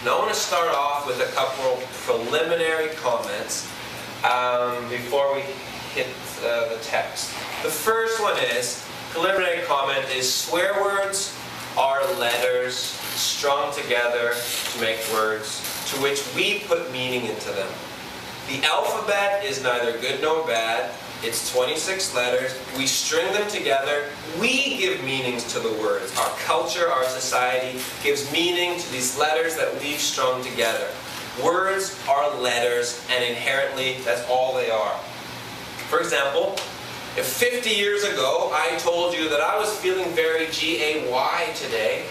Now I want to start off with a couple preliminary comments before we hit the text. The first one is, preliminary comment is, swear words are letters strung together to make words to which we put meaning into them. The alphabet is neither good nor bad. It's 26 letters. We string them together. We give meanings to the words. Our culture, our society gives meaning to these letters that we've strung together. Words are letters, and inherently, that's all they are. For example, if 50 years ago I told you that I was feeling very G-A-Y today,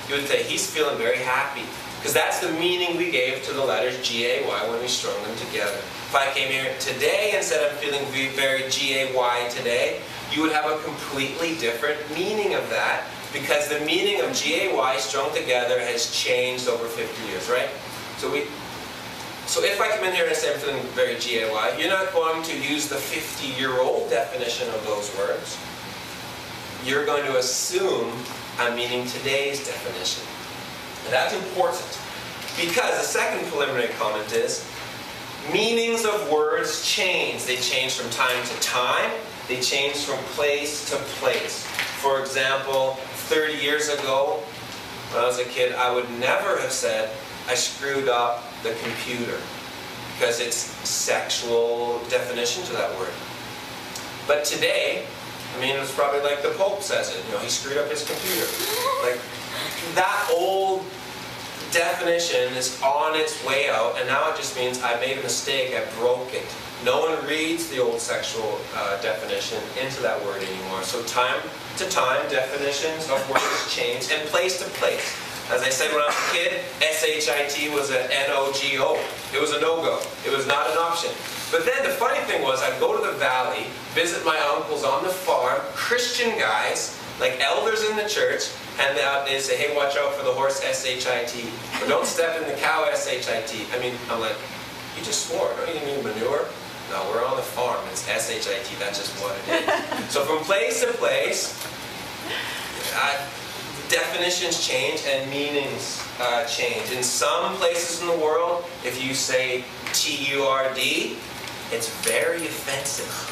you would say, he's feeling very happy. Because that's the meaning we gave to the letters G-A-Y when we strung them together. If I came here today and said I'm feeling very G-A-Y today, you would have a completely different meaning of that, because the meaning of G-A-Y strung together has changed over 50 years, right? So if I come in here and I say I'm feeling very G-A-Y, you're not going to use the 50-year-old definition of those words. You're going to assume I'm meaning today's definition. And that's important, because the second preliminary comment is, meanings of words change. They change from time to time. They change from place to place. For example, 30 years ago, when I was a kid, I would never have said, I screwed up the computer, because it's sexual definition to that word. But today, I mean, it's probably like the Pope says it. You know, he screwed up his computer. Like, that old definition is on its way out, and now it just means I made a mistake, I broke it. No one reads the old sexual definition into that word anymore. So time to time, definitions of words change, and place to place. As I said when I was a kid, S-H-I-T was an N-O-G-O. It was a no-go. It was not an option. But then the funny thing was, I'd go to the valley, visit my uncles on the farm, Christian guys, like elders in the church, and they say, hey, watch out for the horse, S-H-I-T. Or don't step in the cow, S-H-I-T. I mean, I'm like, you just swore. Don't you mean manure? No, we're on the farm. It's S-H-I-T. That's just what it is. So from place to place, definitions change and meanings change. In some places in the world, if you say T-U-R-D, it's very offensive.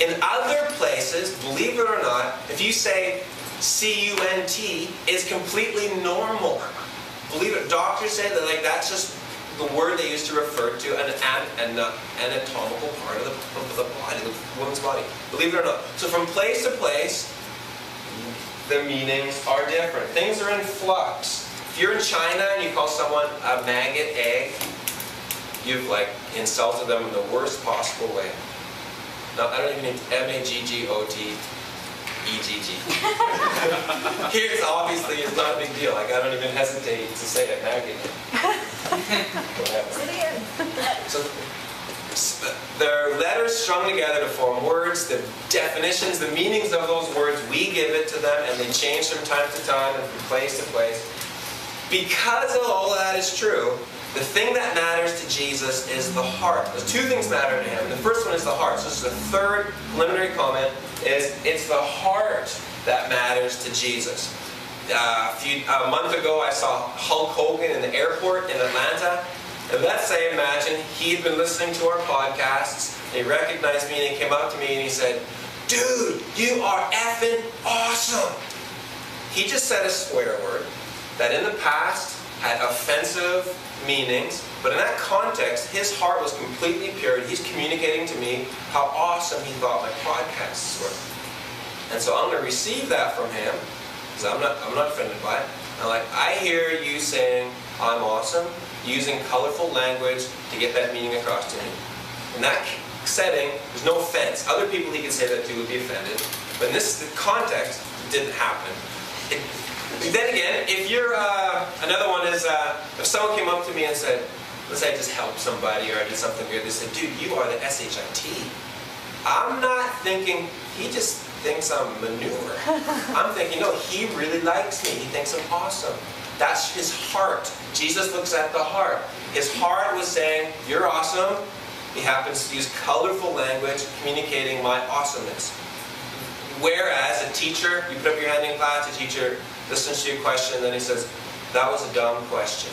In other places, believe it or not, if you say C-U-N-T, it's completely normal. Believe it, doctors say that that's just the word they use to refer to an anatomical part of the body, the woman's body. Believe it or not. So from place to place, the meanings are different. Things are in flux. If you're in China and you call someone a maggot egg, you've insulted them in the worst possible way. No, I don't even need M-A-G-G-O-T-E-G-G. Here's obviously it's not a big deal. I don't even hesitate to say it, maggot egg. So they're letters strung together to form words. The definitions, the meanings of those words, we give it to them, and they change from time to time and from place to place. Because of all that is true, the thing that matters to Jesus is the heart. There's two things matter to him. The first one is the heart. So this is the third preliminary comment, is it's the heart that matters to Jesus. A month ago, I saw Hulk Hogan in the airport in Atlanta. And let's say, imagine, he'd been listening to our podcasts, and he recognized me, and he came up to me and he said, dude, you are effing awesome. He just said a swear word that in the past had offensive meanings, but in that context, his heart was completely pure, and he's communicating to me how awesome he thought my podcasts were. And so I'm going to receive that from him, because I'm not offended by it. I hear you saying, I'm awesome, using colorful language to get that meaning across to me. In that setting, there's no offense. Other people he could say that to would be offended, but in this context, it didn't happen. Then again, if you're, another one is, if someone came up to me and said, let's say I just helped somebody or I did something good, they said, dude, you are the S-H-I-T. I'm not thinking, he just thinks I'm manure. I'm thinking, no, he really likes me. He thinks I'm awesome. That's his heart. Jesus looks at the heart. His heart was saying, you're awesome. He happens to use colorful language communicating my awesomeness. Whereas a teacher, you put up your hand in class, a teacher listens to your question, and then he says, that was a dumb question.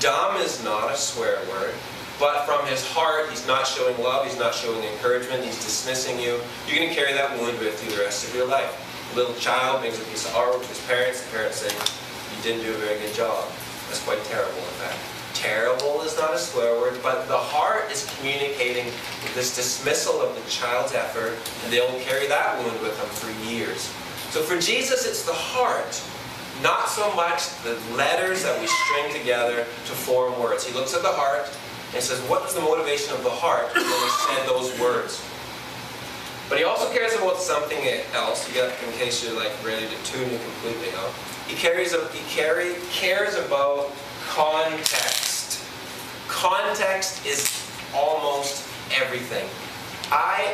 Dumb is not a swear word. But from his heart, he's not showing love, he's not showing encouragement, he's dismissing you. You're going to carry that wound with you the rest of your life. A little child brings a piece of artwork to his parents. The parents say, you didn't do a very good job. That's quite terrible, in fact. Terrible is not a swear word, but the heart is communicating this dismissal of the child's effort, and they will carry that wound with them for years. So for Jesus, it's the heart, not so much the letters that we string together to form words. He looks at the heart, and says, what was the motivation of the heart when he said those words? But he also cares about something else. In case you're ready to tune in completely out. He cares about context. Context is almost everything.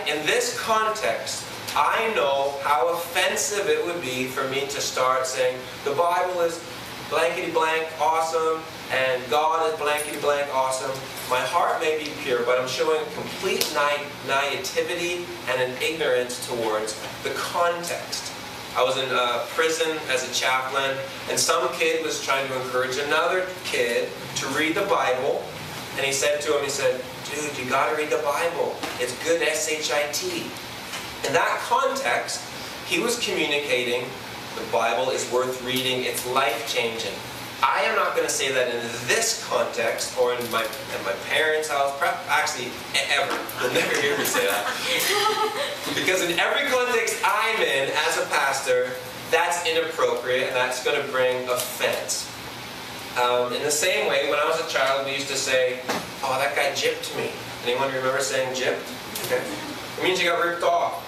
In this context, I know how offensive it would be for me to start saying, the Bible is blankety blank awesome, and God is blankety blank awesome. My heart may be pure, but I'm showing complete naivety and an ignorance towards the context. I was in prison as a chaplain, and some kid was trying to encourage another kid to read the Bible, and he said to him, dude, you got to read the Bible. It's good S-H-I-T. In that context, he was communicating the Bible is worth reading, it's life-changing. I am not going to say that in this context, or in my parents' house, actually ever. You'll never hear me say that. Because in every context I'm in as a pastor, that's inappropriate and that's going to bring offense. In the same way, when I was a child, we used to say, oh, that guy gypped me. Anyone remember saying gypped? Okay. It means you got ripped off.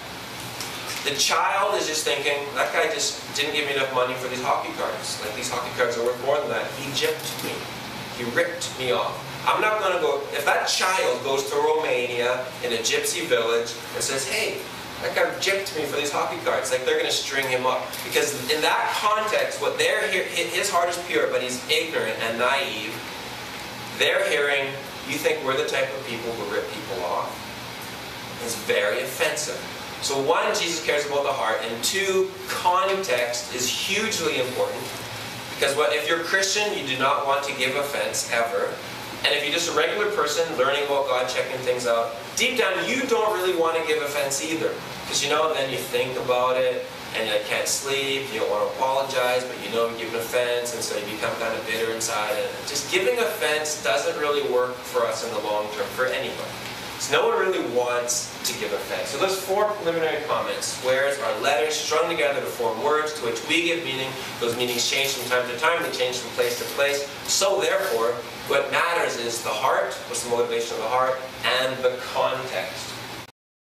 The child is just thinking, that guy just didn't give me enough money for these hockey cards. These hockey cards are worth more than that. He gypped me. He ripped me off. I'm not going to go, if that child goes to Romania in a gypsy village and says, hey, that guy gypped me for these hockey cards, they're going to string him up. Because in that context, what they're hearing, his heart is pure, but he's ignorant and naive. They're hearing, you think we're the type of people who rip people off? It's very offensive. So one, Jesus cares about the heart, and two, context is hugely important. Because if you're a Christian, you do not want to give offense, ever. And if you're just a regular person learning about God, checking things out, deep down you don't really want to give offense either. Because then you think about it, and you can't sleep, you don't want to apologize, but you're giving offense, and so you become kind of bitter inside. And just giving offense doesn't really work for us in the long term, for anyone. So no one really wants to give offense. So there's 4 preliminary comments. Swears are letters strung together to form words to which we give meaning. Those meanings change from time to time. They change from place to place. So therefore, what matters is the heart, what's the motivation of the heart, and